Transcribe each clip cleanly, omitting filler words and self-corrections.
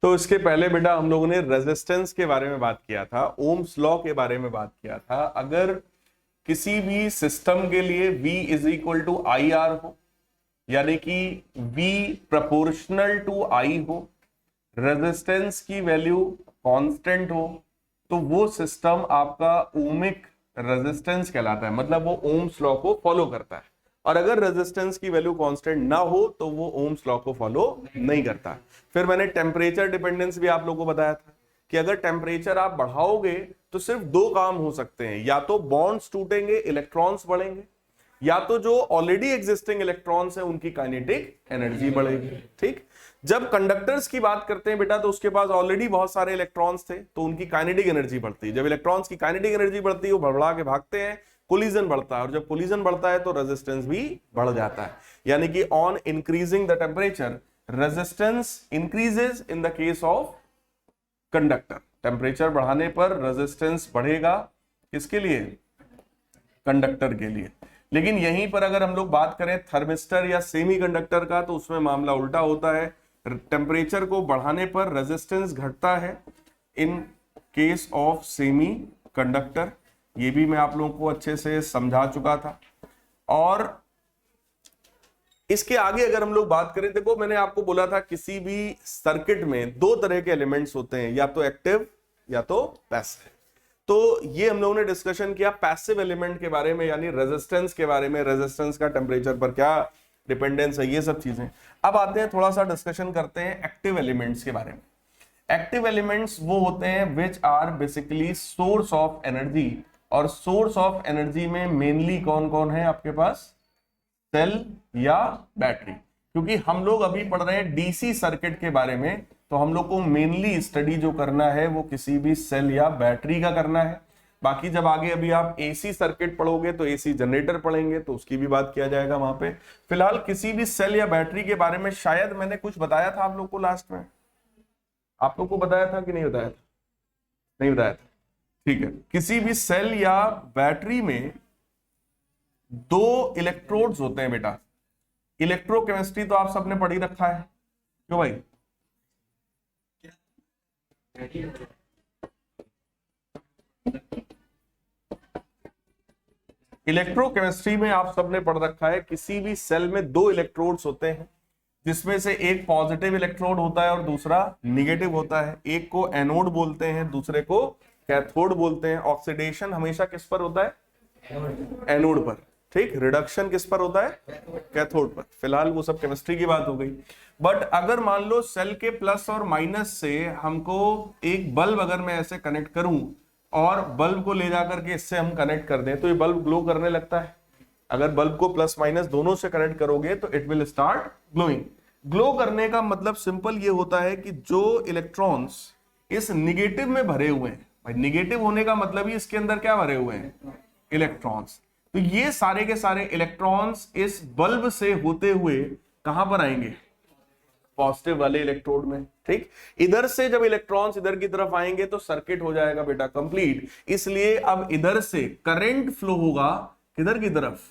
तो इसके पहले बेटा हम लोगों ने रेजिस्टेंस के बारे में बात किया था, ओम्स लॉ के बारे में बात किया था। अगर किसी भी सिस्टम के लिए V is equal to I R हो, यानी कि V प्रोपोर्शनल टू I हो, रेजिस्टेंस की वैल्यू कांस्टेंट हो, तो वो सिस्टम आपका ओमिक रेजिस्टेंस कहलाता है, मतलब वो ओम्स लॉ को फॉलो करता है। और अगर रेजिस्टेंस की वैल्यू कांस्टेंट ना हो तो वो ओम्स लॉ को फॉलो नहीं करता। फिर मैंने टेम्परेचर डिपेंडेंस भी आप लोगों को बताया था कि अगर टेम्परेचर आप बढ़ाओगे तो सिर्फ दो काम हो सकते हैं, या तो बॉन्ड्स टूटेंगे, इलेक्ट्रॉन्स बढ़ेंगे, या तो जो ऑलरेडी एग्जिस्टिंग इलेक्ट्रॉन्स है उनकी काइनेटिक एनर्जी बढ़ेगी। ठीक, जब कंडक्टर्स की बात करते हैं बेटा तो उसके पास ऑलरेडी बहुत सारे इलेक्ट्रॉन्स थे तो उनकी काइनेटिक एनर्जी बढ़ती है। जब इलेक्ट्रॉन्स की काइनेटिक एनर्जी बढ़ती है वो भड़बड़ा के भागते हैं, कोलिजन बढ़ता है, और जब कोलिजन बढ़ता है तो रेजिस्टेंस भी बढ़ जाता है। यानी कि on increasing the temperature resistance increases in the case of conductor. Temperature बढ़ाने पर रेजिस्टेंस बढ़ेगा, किसके लिए? कंडक्टर के लिए। लेकिन यहीं पर अगर हम लोग बात करें थर्मिस्टर या सेमीकंडक्टर का तो उसमें मामला उल्टा होता है, टेम्परेचर को बढ़ाने पर रेजिस्टेंस घटता है in case of semi conductor. ये भी मैं आप लोगों को अच्छे से समझा चुका था। और इसके आगे अगर हम लोग बात करें, देखो मैंने आपको बोला था किसी भी सर्किट में दो तरह के एलिमेंट्स होते हैं, या तो एक्टिव या तो पैसिव। तो ये हम लोगों ने डिस्कशन किया पैसिव एलिमेंट के बारे में, यानी रेजिस्टेंस के बारे में, रेजिस्टेंस का टेम्परेचर पर क्या डिपेंडेंस है, ये सब चीजें। अब आते हैं थोड़ा सा डिस्कशन करते हैं एक्टिव एलिमेंट्स के बारे में। एक्टिव एलिमेंट्स वो होते हैं which are basically source of energy, और सोर्स ऑफ एनर्जी में मेनली कौन कौन है आपके पास? सेल या बैटरी। क्योंकि हम लोग अभी पढ़ रहे हैं डीसी सर्किट के बारे में, तो हम लोग को मेनली स्टडी जो करना है वो किसी भी सेल या बैटरी का करना है। बाकी जब आगे अभी आप एसी सर्किट पढ़ोगे तो एसी जनरेटर पढ़ेंगे तो उसकी भी बात किया जाएगा वहां पे। फिलहाल किसी भी सेल या बैटरी के बारे में शायद मैंने कुछ बताया था आप लोग को लास्ट में। आप लोग को बताया था कि नहीं बताया था? नहीं बताया था, ठीक है। किसी भी सेल या बैटरी में दो इलेक्ट्रोड्स होते हैं बेटा। इलेक्ट्रोकेमिस्ट्री तो आप सबने पढ़ ही रखा है, क्यों भाई? इलेक्ट्रोकेमिस्ट्री में आप सबने पढ़ रखा है किसी भी सेल में दो इलेक्ट्रोड्स होते हैं, जिसमें से एक पॉजिटिव इलेक्ट्रोड होता है और दूसरा निगेटिव होता है। एक को एनोड बोलते हैं, दूसरे को कैथोड बोलते हैं। ऑक्सीडेशन हमेशा किस पर होता है? एनोड पर। ठीक, रिडक्शन किस पर होता है? कैथोड पर। फिलहाल वो सब केमिस्ट्री की बात हो गई। बट अगर मान लो सेल के प्लस और माइनस से हमको एक बल्ब अगर मैं ऐसे कनेक्ट करूं और बल्ब को ले जाकर के इससे हम कनेक्ट कर दें तो ये बल्ब ग्लो करने लगता है। अगर बल्ब को प्लस माइनस दोनों से कनेक्ट करोगे तो it will start glowing. Glow करने का मतलब सिंपल ये होता है कि जो इलेक्ट्रॉन्स इस निगेटिव में भरे हुए हैं, भाई निगेटिव होने का मतलब ही इसके अंदर क्या भरे हुए हैं? इलेक्ट्रॉन्स। तो ये सारे के सारे इलेक्ट्रॉन्स इस बल्ब से होते हुए कहां पर आएंगे? पॉजिटिव वाले इलेक्ट्रोड में। ठीक, इधर से जब इलेक्ट्रॉन्स इधर की तरफ आएंगे तो सर्किट हो जाएगा बेटा कंप्लीट। इसलिए अब इधर से करंट फ्लो होगा किधर की तरफ?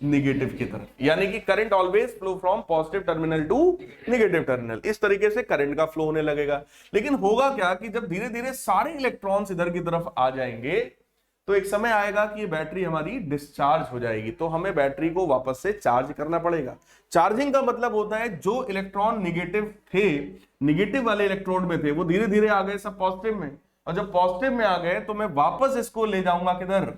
निगेटिव की तरफ। यानी कि current always flow from positive terminal to negative terminal. इस तरीके से करंट का फ्लो होने लगेगा। लेकिन होगा क्या कि जब धीरे धीरे सारे इलेक्ट्रॉन्स इधर की तरफ आ जाएंगे तो एक समय आएगा कि ये बैटरी हमारी डिस्चार्ज हो जाएगी, तो हमें बैटरी को वापस से चार्ज करना पड़ेगा। चार्जिंग का मतलब होता है जो इलेक्ट्रॉन निगेटिव थे, निगेटिव वाले इलेक्ट्रोड में थे, वो धीरे धीरे आ गए सब पॉजिटिव में, और जब पॉजिटिव में आ गए तो मैं वापस इसको ले जाऊंगा किधर?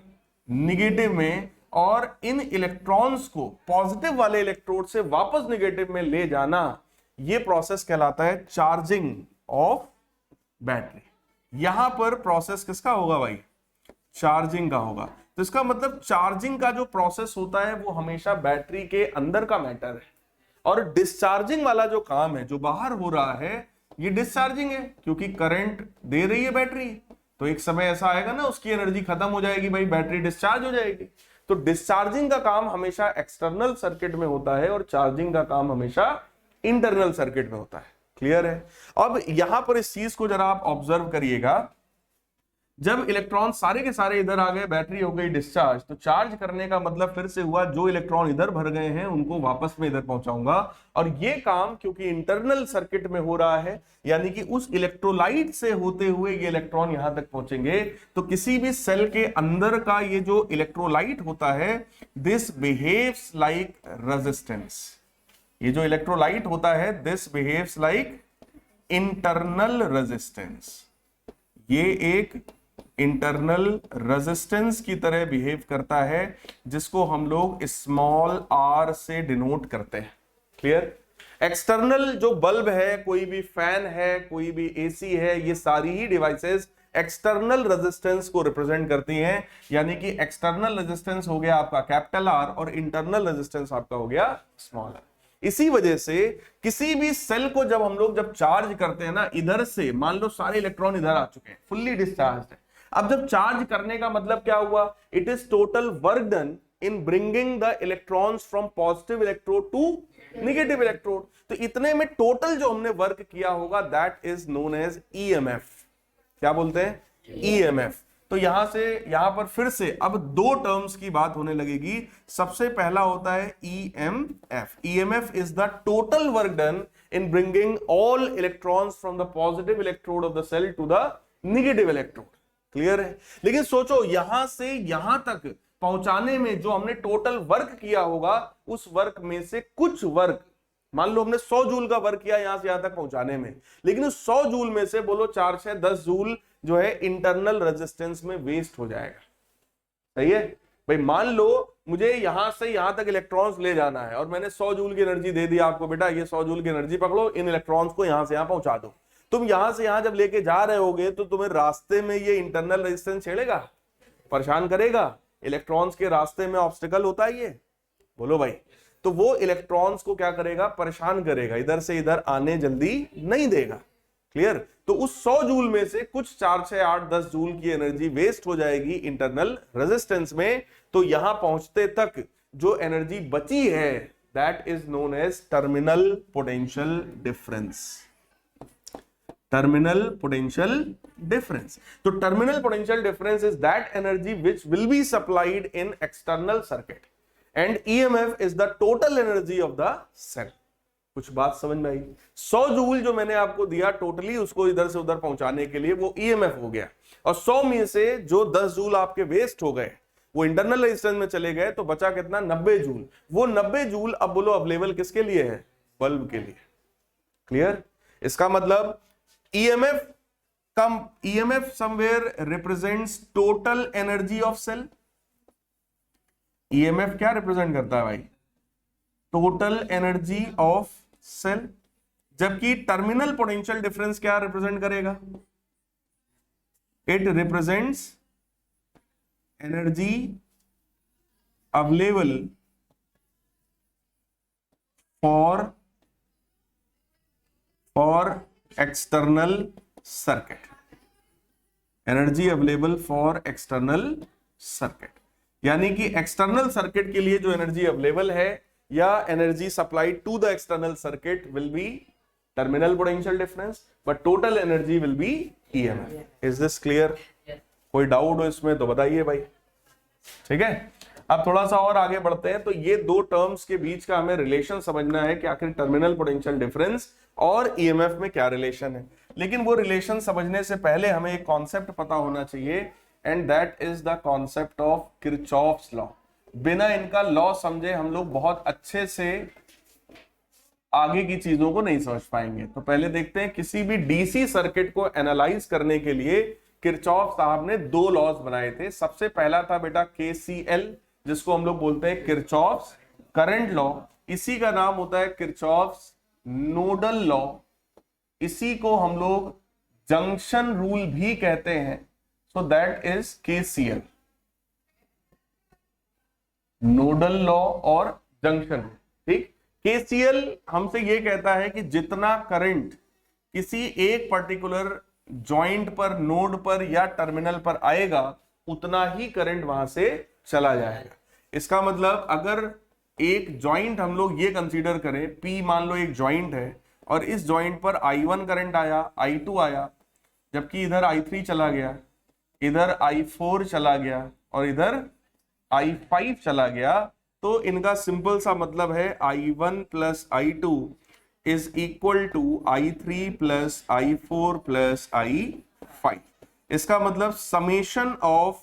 निगेटिव में। और इन इलेक्ट्रॉन्स को पॉजिटिव वाले इलेक्ट्रोड से वापस निगेटिव में ले जाना, यह प्रोसेस कहलाता है चार्जिंग ऑफ बैटरी। यहां पर प्रोसेस किसका होगा भाई? चार्जिंग का होगा। तो इसका मतलब चार्जिंग का जो प्रोसेस होता है वो हमेशा बैटरी के अंदर का मैटर है, और डिस्चार्जिंग वाला जो काम है जो बाहर हो रहा है ये डिस्चार्जिंग है, क्योंकि करंट दे रही है बैटरी। तो एक समय ऐसा आएगा ना उसकी एनर्जी खत्म हो जाएगी भाई, बैटरी डिस्चार्ज हो जाएगी। तो डिस्चार्जिंग का काम हमेशा एक्सटर्नल सर्किट में होता है और चार्जिंग का काम हमेशा इंटरनल सर्किट में होता है। क्लियर है? अब यहां पर इस चीज को जरा आप ऑब्जर्व करिएगा। जब इलेक्ट्रॉन सारे के सारे इधर आ गए, बैटरी हो गई डिस्चार्ज, तो चार्ज करने का मतलब फिर से हुआ जो इलेक्ट्रॉन इधर भर गए हैं उनको वापस में इधर पहुंचाऊंगा। और ये काम क्योंकि इंटरनल सर्किट में हो रहा है, यानी कि उस इलेक्ट्रोलाइट से होते हुए ये इलेक्ट्रॉन यहां तक पहुंचेंगे। तो किसी भी सेल के अंदर का ये जो इलेक्ट्रोलाइट होता है, दिस बिहेव्स लाइक रेजिस्टेंस। ये जो इलेक्ट्रोलाइट होता है, this behaves like internal resistance. ये एक इंटरनल रेजिस्टेंस की तरह बिहेव करता है, जिसको हम लोग स्मॉल r से डिनोट करते हैं। क्लियर? एक्सटर्नल जो बल्ब है, कोई भी फैन है, कोई भी एसी है, ये सारी ही डिवाइसेस एक्सटर्नल रेजिस्टेंस को रिप्रेजेंट करती हैं। यानी कि एक्सटर्नल रेजिस्टेंस हो गया आपका कैपिटल R और इंटरनल रेजिस्टेंस आपका हो गया स्मॉल r। इसी वजह से किसी भी सेल को जब हम लोग जब चार्ज करते हैं ना, इधर से मान लो सारे इलेक्ट्रॉन इधर आ चुके हैं, फुल्ली डिस्चार्ज है। अब जब चार्ज करने का मतलब क्या हुआ? It is total work done in bringing the electrons from positive electrode to negative electrode. तो इतने में टोटल जो हमने वर्क किया होगा, that is known as EMF. क्या बोलते हैं? ईएमएफ। तो यहां से यहां पर फिर से अब दो टर्म्स की बात होने लगेगी। सबसे पहला होता है EMF. EMF is the total work done in bringing all electrons from the positive electrode of the cell to the negative electrode. Clear है? लेकिन सोचो, यहां से यहां तक पहुंचाने में जो हमने टोटल वर्क किया होगा, उस वर्क में से कुछ वर्क, मान लो हमने 100 जूल का वर्क किया यहां से यहां तक पहुंचाने में, लेकिन उस 100 जूल में से बोलो 4 6 10 जूल जो है इंटरनल रेजिस्टेंस में वेस्ट हो जाएगा। सही है भाई? मान लो मुझे यहां से यहां तक इलेक्ट्रॉन्स ले जाना है और मैंने 100 जूल की एनर्जी दे दी आपको, बेटा ये 100 जूल की एनर्जी पकड़ो, इन इलेक्ट्रॉन्स को यहां से यहां पहुंचा दो। तुम यहां से यहां जब लेके जा रहे होगे तो तुम्हें रास्ते में ये इंटरनल रेजिस्टेंस छेड़ेगा, परेशान करेगा। इलेक्ट्रॉन्स के रास्ते में ऑब्स्टिकल होता है ये, बोलो भाई। तो वो इलेक्ट्रॉन्स को क्या करेगा? परेशान करेगा, इधर से इधर आने जल्दी नहीं देगा। क्लियर? तो उस 100 जूल में से कुछ 4 6 8 10 जूल की एनर्जी वेस्ट हो जाएगी इंटरनल रेजिस्टेंस में। तो यहां पहुंचते तक जो एनर्जी बची है, that is known as terminal potential difference. Terminal potential difference. तो terminal potential difference is that energy which will be supplied in external circuit and EMF is the total energy of the cell. कुछ बात समझ में आई? 100 joule जो मैंने आपको दिया totally, उसको इधर से उधर पहुंचाने के लिए, वो ईएमएफ हो गया। और 100 में से जो 10 जूल आपके वेस्ट हो गए, वो इंटरनल रेजिस्टेंस में चले गए, तो बचा कितना? 90 जूल। वो 90 जूल अब बोलो अवेलेबल किसके लिए है? बल्ब के लिए। क्लियर? इसका मतलब EMF somewhere represents total energy of cell। EMF क्या रिप्रेजेंट करता है भाई? Total energy of cell. जबकि टर्मिनल पोटेंशियल डिफरेंस क्या रिप्रेजेंट करेगा? It represents energy available for external circuit. Energy available for external circuit, यानी कि एक्सटर्नल सर्किट के लिए जो एनर्जी अवेलेबल है या energy supplied to the external circuit will be terminal potential difference, but total energy will be EMF. Is this clear? कोई doubt हो इसमें तो बताइए भाई। ठीक है, अब थोड़ा सा और आगे बढ़ते हैं। तो ये दो टर्म्स के बीच का हमें रिलेशन समझना है कि आखिर टर्मिनल पोटेंशियल डिफरेंस और ईएमएफ में क्या रिलेशन है। लेकिन वो रिलेशन समझने से पहले हमें एक कॉन्सेप्ट पता होना चाहिए, and that is the concept of Kirchhoff's law. बिना इनका लॉ समझे हम लोग बहुत अच्छे से आगे की चीजों को नहीं समझ पाएंगे। तो पहले देखते हैं, किसी भी डीसी सर्किट को एनालाइज करने के लिए किरचॉफ साहब ने दो लॉज बनाए थे। सबसे पहला था बेटा केसीएल, जिसको हम लोग बोलते हैं किरचॉफ्स करंट लॉ। इसी का नाम होता है किरचॉफ्स नोडल लॉ। इसी को हम लोग जंक्शन रूल भी कहते हैं। सो that is KCL, nodal law और जंक्शन रूल। ठीक, केसीएल हमसे ये कहता है कि जितना करंट किसी एक पर्टिकुलर जॉइंट पर, नोड पर या टर्मिनल पर आएगा, उतना ही करंट वहां से चला जाएगा। इसका मतलब अगर एक जॉइंट हम लोग ये कंसीडर करें, P मान लो एक जॉइंट है और इस जॉइंट पर I1 करंट आया, I2 आया, जबकि इधर I3 चला गया, इधर I4 चला गया और इधर I5 चला गया, तो इनका सिंपल सा मतलब है I1 plus I2 is equal to I3 plus I4 plus I5। इसका मतलब summation of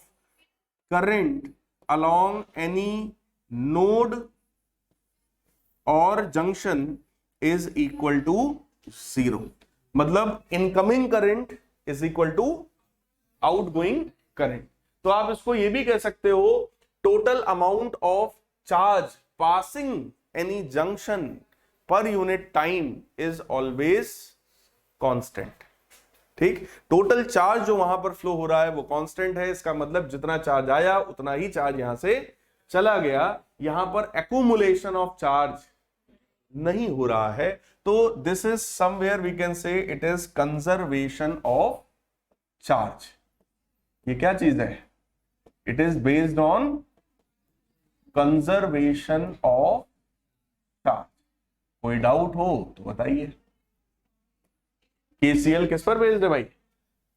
current along any node और जंक्शन इज इक्वल टू 0। मतलब incoming current is equal to outgoing current. तो आप इसको ये भी कह सकते हो total amount of charge passing any junction per unit time is always constant. ठीक, टोटल चार्ज जो वहां पर फ्लो हो रहा है वो कांस्टेंट है। इसका मतलब जितना चार्ज आया उतना ही चार्ज यहां से चला गया। यहां पर एक्यूमुलेशन ऑफ चार्ज नहीं हो रहा है। तो this is somewhere we can say it is conservation of charge. ये क्या चीज है? It is based on conservation of charge. कोई डाउट हो तो बताइए। KCL किस पर बेस्ड है भाई?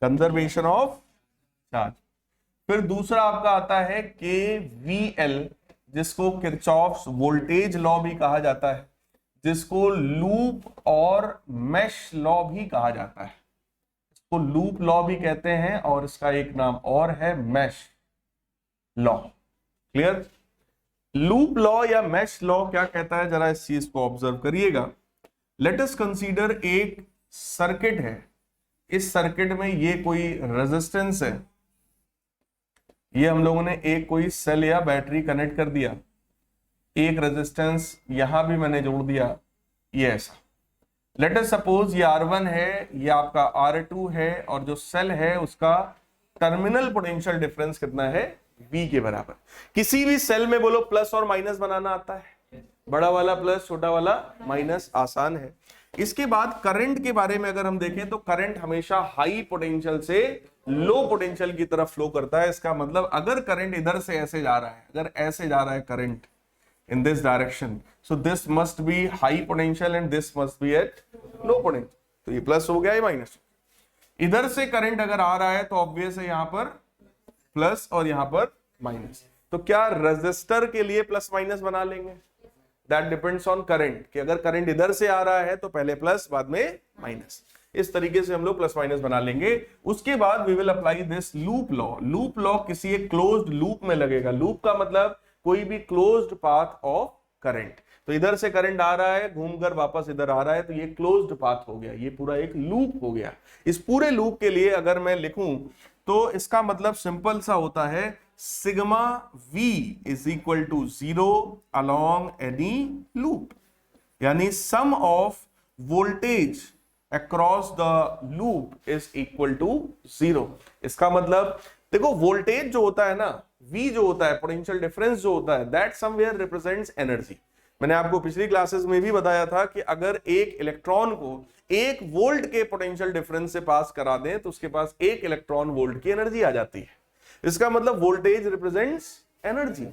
Conservation of charge. फिर दूसरा आपका आता है KVL, जिसको किरचॉफ्स वोल्टेज लॉ भी कहा जाता है, जिसको लूप और मैश लॉ भी कहा जाता है। इसको लूप लॉ भी कहते हैं और इसका एक नाम और है mesh law. Clear? Loop law या मैश लॉ क्या कहता है, जरा इस चीज को ऑब्जर्व करिएगा। लेट अस कंसीडर एक सर्किट है। इस सर्किट में ये कोई रेजिस्टेंस है, ये हम लोगों ने एक कोई सेल या बैटरी कनेक्ट कर दिया, एक रेजिस्टेंस यहां भी मैंने जोड़ दिया, ये ऐसा। लेट अस सपोज ये R1 है, ये आपका R2 है, और जो सेल है उसका टर्मिनल पोटेंशियल डिफरेंस कितना है? V के बराबर। किसी भी सेल में बोलो प्लस और माइनस बनाना आता है, बड़ा वाला प्लस छोटा वाला माइनस, आसान है। इसके बाद करंट के बारे में अगर हम देखें तो करंट हमेशा हाई पोटेंशियल से लो पोटेंशियल की तरफ फ्लो करता है। इसका मतलब अगर करंट इधर से ऐसे जा रहा है, अगर ऐसे जा रहा है current in this direction, so this must be high potential and this must be at low potential। तो ये प्लस हो गया, ये माइनस। इधर से करंट अगर आ रहा है तो ऑब्वियस है यहां पर प्लस और यहां पर माइनस। तो क्या रेजिस्टर के लिए प्लस माइनस बना लेंगे? दैट डिपेंड्स ऑन करंट, कि अगर करंट इधर से आ रहा है तो पहले प्लस बाद में माइनस। इस तरीके से हम लोग प्लस माइनस बना लेंगे। उसके बाद we will apply this loop law. Loop law किसी एक क्लोज्ड लूप में लगेगा। लूप का मतलब कोई भी क्लोज्ड पाथ ऑफ करंट। तो इधर से करंट आ रहा है, घूमकर वापस इधर आ रहा है, तो ये क्लोज्ड पाथ हो गया, ये पूरा एक लूप हो गया। इस पूरे लूप के लिए अगर मैं लिखूं तो इसका मतलब सिंपल सा होता है, sigma V is equal to 0 along any loop, यानी sum of voltage across the loop is equal to 0। इसका मतलब देखो, वोल्टेज जो होता है ना, V जो होता है, पोटेंशियल डिफरेंस जो होता है, दैट समवेयर रिप्रेजेंट्स एनर्जी। मैंने आपको पिछली क्लासेस में भी बताया था कि अगर एक इलेक्ट्रॉन को 1 वोल्ट के पोटेंशियल डिफरेंस से पास करा दें तो उसके पास 1 इलेक्ट्रॉन वोल्ट की एनर्जी आ जाती है। इसका मतलब वोल्टेज रिप्रेजेंट्स एनर्जी।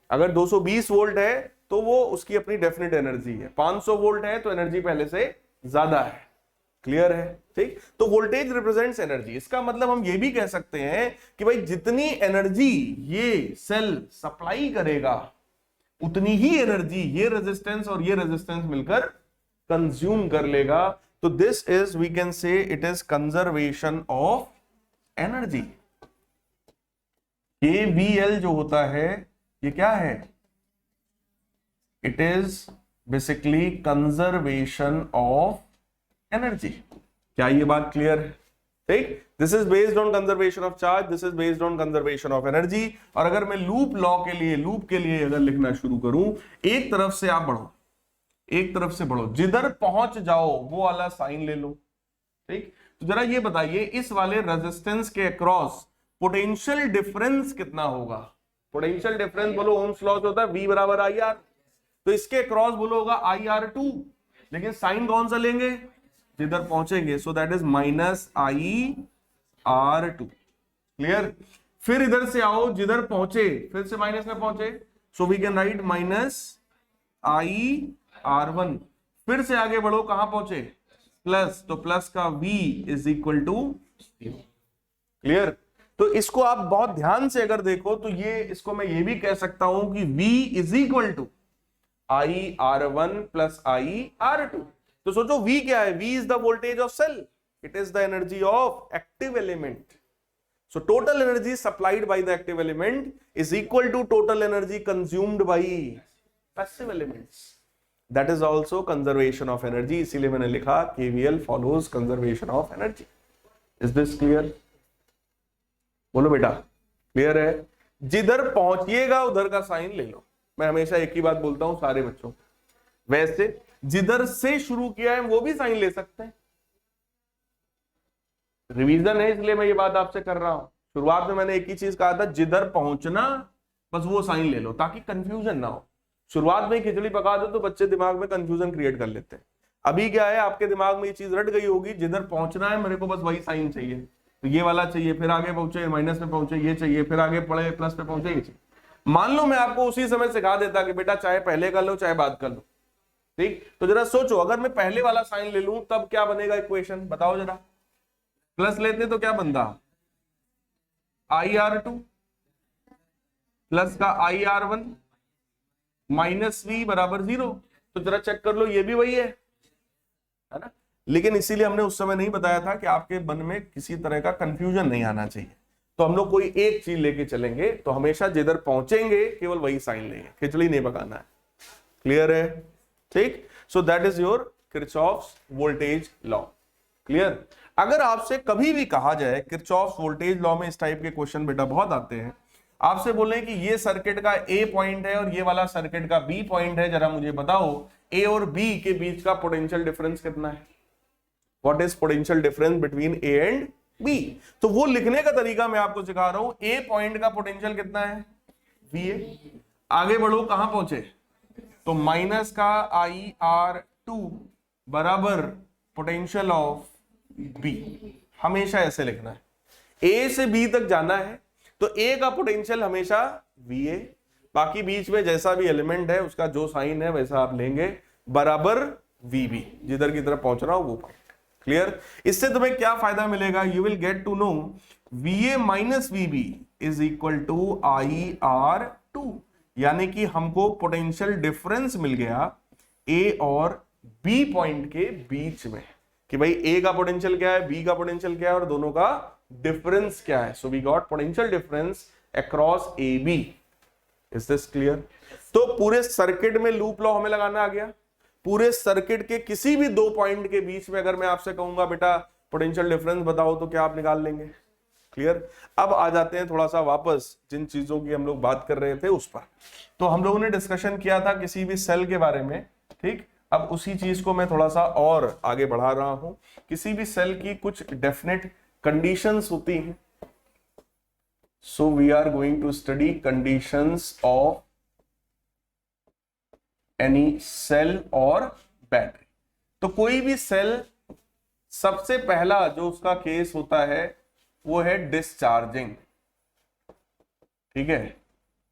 अगर 220 वोल्ट है तो वो उसकी अपनी डेफिनेट एनर्जी है, 500 वोल्ट है तो एनर्जी पहले से ज्यादा है। क्लियर है? ठीक, तो वोल्टेज रिप्रेजेंट्स एनर्जी। इसका मतलब हम ये भी कह सकते हैं कि भाई जितनी एनर्जी ये सेल सप्लाई करेगा उतनी ही एनर्जी ये रेजिस्टेंस और ये रेजिस्टेंस मिलकर कंज्यूम कर लेगा। तो this is, we can say it is conservation of energy. KVL जो होता है ये क्या है? It is basically conservation of energy. क्या ये बात क्लियर है? ठीक, this is based on conservation of charge, this is based on conservation of energy. और अगर मैं लूप लॉ के लिए, लूप के लिए अगर लिखना शुरू करूं, एक तरफ से आप बढ़ो, एक तरफ से बढ़ो, जिधर पहुंच जाओ वो वाला साइन ले लो। ठीक, तो जरा ये बताइए, इस वाले रेजिस्टेंस के अक्रॉस पोटेंशियल डिफरेंस कितना होगा? पोटेंशियल डिफरेंस बोलो ओम्स लॉ होता है V बराबर IR, तो इसके अक्रॉस बोलो होगा IR2, लेकिन साइन कौन सा लेंगे? जिधर पहुंचेंगे, सो that is minus IR2। Clear? फिर इधर से आओ, जिधर पहुंचे फिर से माइनस में पहुंचे, so we can write minus IR1। फिर से आगे बढ़ो, कहां पहुंचे? प्लस, तो प्लस का V is equal to 0। Clear? तो इसको आप बहुत ध्यान से अगर देखो तो ये इसको मैं ये भी कह सकता हूं कि V is equal to IR1 plus IR2। तो सोचो V क्या है? V is the voltage of cell, it is the energy of active element. So total energy supplied by the active element is equal to total energy consumed by passive elements. That is also conservation of energy. इसीलिए मैंने लिखा KVL follows conservation of energy. Is this clear? बोलो बेटा, clear है? जिधर पहुंचिएगा उधर का sign ले लो। मैं हमेशा एक ही बात बोलता हूं सारे बच्चों, वैसे जिधर से शुरू किया है वो भी साइन ले सकते हैं। रिवीजन है इसलिए मैं ये बात आपसे कर रहा हूं। शुरुआत में मैंने एक ही चीज कहा था, जिधर पहुंचना बस वो साइन ले लो ताकि कंफ्यूजन ना हो। शुरुआत में खिचड़ी पका दो तो बच्चे दिमाग में कंफ्यूजन क्रिएट कर लेते हैं। अभी क्या है, आपके दिमाग में ये चीज रट गई होगी, जिधर पहुंचना है मेरे को बस वही साइन चाहिए, तो ये वाला चाहिए, फिर आगे पहुंचे माइनस में पहुंचे ये चाहिए, फिर आगे पढ़े प्लस पे पहुंचे ये चाहिए। मान लो मैं आपको उसी समय सिखा देता कि बेटा चाहे पहले कर लो चाहे बाद कर लो, ठीक? तो जरा सोचो, अगर मैं पहले वाला साइन ले लूं तब क्या बनेगा इक्वेशन, बताओ जरा। प्लस लेते तो क्या बनता, IR2 प्लस का IR1 माइनस V बराबर 0। तो जरा चेक कर लो, ये भी वही है ना? लेकिन इसीलिए हमने उस समय नहीं बताया था कि आपके मन में किसी तरह का कंफ्यूजन नहीं आना चाहिए। तो हम लोग कोई एक चीज लेके चलेंगे, तो हमेशा जिधर पहुंचेंगे केवल वही साइन लेंगे, खिचड़ी नहीं पकाना है। क्लियर है? ठीक। सो that is your Kirchhoff's voltage law. Clear? अगर आपसे कभी भी कहा जाए किरचॉफ्स वोल्टेज लॉ में इस टाइप के क्वेश्चन बेटा बहुत आते हैं, आपसे बोले कि ये सर्किट का A पॉइंट है और ये वाला सर्किट का B पॉइंट है, जरा मुझे बताओ A और B के बीच का पोटेंशियल डिफरेंस कितना है? What is potential difference between A and B? तो वो लिखने का तरीका मैं आपको सिखा रहा हूं। A पॉइंट का पोटेंशियल कितना है? VA। आगे बढ़ो, कहां पहुंचे? तो माइनस का IR2 बराबर पोटेंशियल ऑफ B। हमेशा ऐसे लिखना है, A से B तक जाना है तो A का पोटेंशियल हमेशा VA, बाकी बीच में जैसा भी एलिमेंट है उसका जो साइन है वैसा आप लेंगे, बराबर VB, जिधर की तरफ पहुंच रहा हो वो पॉइंट। क्लियर? इससे तुम्हें क्या फायदा मिलेगा? You will get to know VA minus VB is equal to IR2, यानी कि हमको पोटेंशियल डिफरेंस मिल गया A और B पॉइंट के बीच में, कि भाई A का पोटेंशियल क्या है, B का पोटेंशियल क्या है और दोनों का डिफरेंस क्या है। So we got potential difference across AB। Is this clear? तो पूरे सर्किट में लूप लॉ हमें लगाना आ गया। पूरे सर्किट के किसी भी दो पॉइंट के बीच में अगर मैं आपसे कहूंगा बेटा पोटेंशियल डिफरेंस बताओ, तो क्या आप निकाल लेंगे? क्लियर? अब आ जाते हैं थोड़ा सा वापस जिन चीजों की हम लोग बात कर रहे थे उस पर। तो हम लोगों ने डिस्कशन किया था किसी भी सेल के बारे में, ठीक? अब उसी चीज को मैं थोड़ा सा और आगे बढ़ा रहा हूं। किसी भी सेल की कुछ डेफिनेट कंडीशंस होती हैं। So we are going to study conditions of any cell और बैटरी। तो कोई भी सेल, सबसे पहला जो उसका केस होता है वो है डिस्चार्जिंग। ठीक है?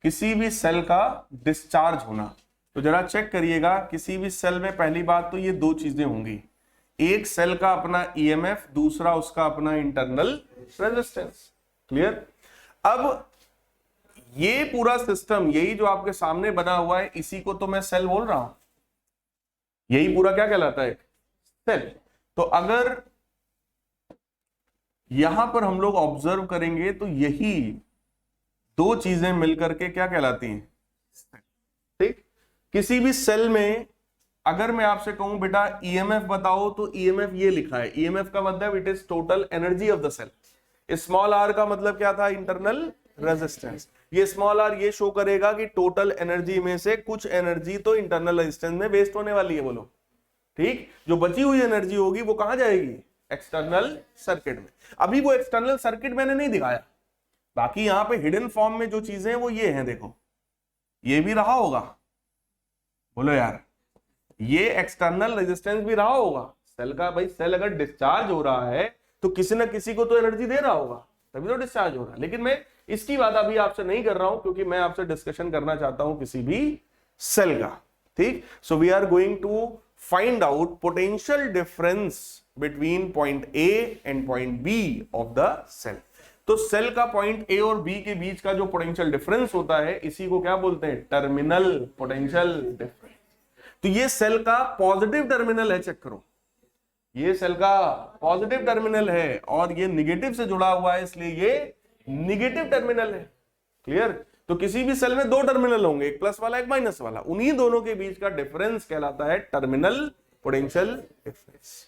किसी भी सेल का डिस्चार्ज होना। तो जरा चेक करिएगा, किसी भी सेल में पहली बात तो ये दो चीजें होंगी, एक सेल का अपना EMF, दूसरा उसका अपना इंटरनल रेजिस्टेंस। क्लियर? अब ये पूरा सिस्टम, यही जो आपके सामने बना हुआ है, इसी को तो मैं सेल बोल रहा हूं। यही पूरा क्या कहलाता है? सेल। तो अगर यहां पर हम लोग ऑब्जर्व करेंगे तो यही दो चीजें मिलकर के क्या कहलाती हैं? ठीक? किसी भी सेल में अगर मैं आपसे कहूं बेटा EMF बताओ, तो EMF ये लिखा है। EMF का मतलब it is total energy of the cell. Small r का मतलब क्या था? Internal resistance. ये स्मॉल r ये शो करेगा कि टोटल एनर्जी में से कुछ एनर्जी तो इंटरनल रेजिस्टेंस में वेस्ट होने वाली है। बोलो ठीक? जो बची हुई एनर्जी होगी वो कहां जाएगी? एक्सटर्नल सर्किट में। अभी वो एक्सटर्नल सर्किट मैंने नहीं दिखाया, बाकी यहां पे हिडन फॉर्म में जो चीजें हैं वो ये हैं। देखो, ये भी रहा होगा। बोलो यार, ये एक्सटर्नल रेजिस्टेंस भी रहा होगा सेल का। भाई सेल अगर डिस्चार्ज हो रहा है तो किसी ना किसी को तो एनर्जी दे रहा होगा, तभी तो डिस्चार्ज हो रहा है। लेकिन मैं इसकी बात अभी आपसे नहीं कर रहा हूं, क्योंकि मैं आपसे डिस्कशन करना चाहता हूं किसी भी सेल का। ठीक? So we are going to find out potential difference between point A and point B of the cell. तो सेल का पॉइंट ए और बी के बीच का जो पोटेंशियल डिफरेंस होता है इसी को क्या बोलते हैं, टर्मिनल पोटेंशियल डिफरेंस। तो ये सेल का पॉजिटिव टर्मिनल है, चेक करो, ये सेल का पॉजिटिव टर्मिनल है और ये निगेटिव से जुड़ा हुआ है, इसलिए ये निगेटिव टर्मिनल है। क्लियर? तो किसी भी सेल में दो टर्मिनल होंगे, एक प्लस वाला एक माइनस वाला, उन्हीं दोनों के बीच का डिफरेंस कहलाता है टर्मिनल पोटेंशियल डिफरेंस।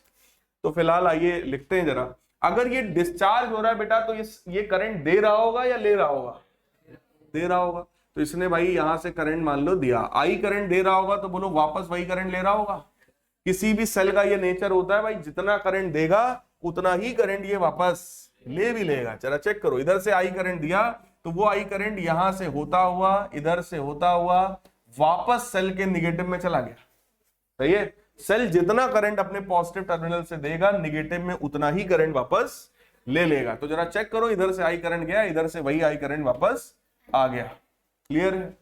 तो फिलहाल आइए लिखते हैं जरा, अगर ये डिस्चार्ज हो रहा है बेटा तो ये करंट दे रहा होगा या ले रहा होगा, दे रहा होगा। तो इसने भाई यहां से करंट मान लो दिया, आई करंट दे रहा होगा, तो बोलो वापस वही करंट ले रहा होगा। किसी भी सेल का ये नेचर होता है भाई, जितना करंट देगा उतना ही करंट ये वापस ले भी लेगा। जरा चेक करो, इधर से आई करंट दिया तो वो आई करंट यहां से होता हुआ, इधर से होता हुआ वापस सेल के निगेटिव में चला गया। सही है? सेल जितना करंट अपने पॉजिटिव टर्मिनल से देगा, निगेटिव में उतना ही करंट वापस ले लेगा। तो जरा चेक करो, इधर से आई करंट गया, इधर से वही आई करंट वापस आ गया। क्लियर है?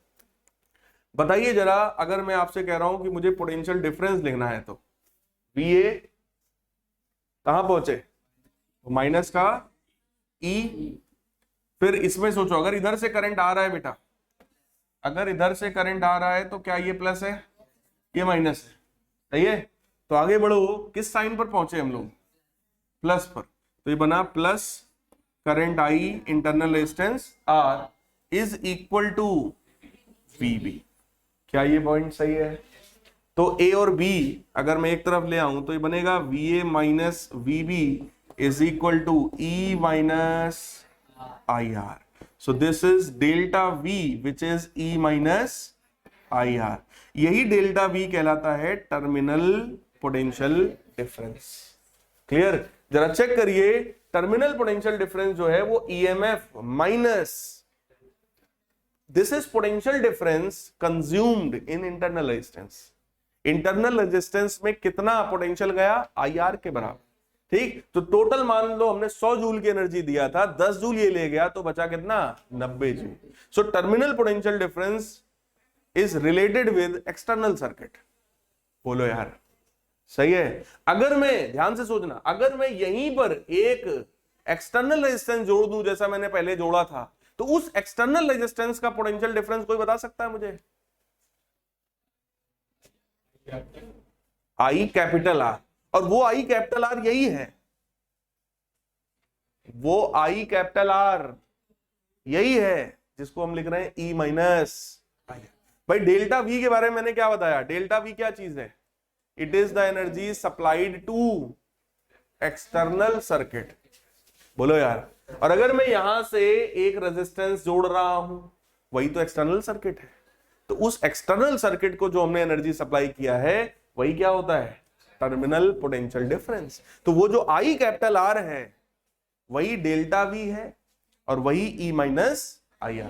बताइए जरा, अगर मैं आपसे कह रहा हूं कि मुझे पोटेंशियल डिफरेंस लिखना है तो VA कहां पहुंचे, माइनस का E। फिर इसमें सोचो, अगर इधर से करंट आ रहा है बेटा, अगर इधर से करंट आ रहा है तो क्या ये प्लस है, ये माइनस है। सही है? तो आगे बढ़ो, किस साइन पर पहुंचे हम लोग, प्लस पर। तो ये बना plus current I internal resistance R is equal to VB। क्या ये पॉइंट सही है? तो A और B अगर मैं एक तरफ ले आऊं तो ये बनेगा VA minus VB is equal to E minus IR। So this is delta V which is E minus IR। यही डेल्टा V कहलाता है टर्मिनल पोटेंशियल डिफरेंस। क्लियर? जरा चेक करिए, टर्मिनल पोटेंशियल डिफरेंस जो है वो EMF minus this is potential difference consumed in internal resistance. Internal resistance में कितना पोटेंशियल गया, IR के बराबर। ठीक? तो टोटल मान लो हमने 100 जूल की एनर्जी दिया था, 10 जूल ये ले गया, तो बचा कितना, 90 joule. So terminal potential difference is related with external circuit. बोलो यार, सही है? अगर मैं, ध्यान से सोचना, अगर मैं यहीं पर एक एक्सटर्नल रेजिस्टेंस जोड़ दूं जैसा मैंने पहले जोड़ा था, तो उस एक्सटर्नल रेजिस्टेंस का पोटेंशियल डिफरेंस कोई बता सकता है मुझे? I कैपिटल R, और वो I कैपिटल R यही है, वो I कैपिटल R यही है जिसको हम लिख रहे हैं E माइनस। भाई डेल्टा V के बारे में मैंने क्या बताया, डेल्टा V क्या चीज है, it is the energy supplied to external circuit. बोलो यार, और अगर मैं यहां से एक रेजिस्टेंस जोड़ रहा हूं, वही तो एक्सटर्नल सर्किट है। तो उस एक्सटर्नल सर्किट को जो हमने एनर्जी सप्लाई किया है वही क्या होता है, टर्मिनल पोटेंशियल डिफरेंस। तो वो जो I कैपिटल R है वही डेल्टा V है और वही E माइनस IR।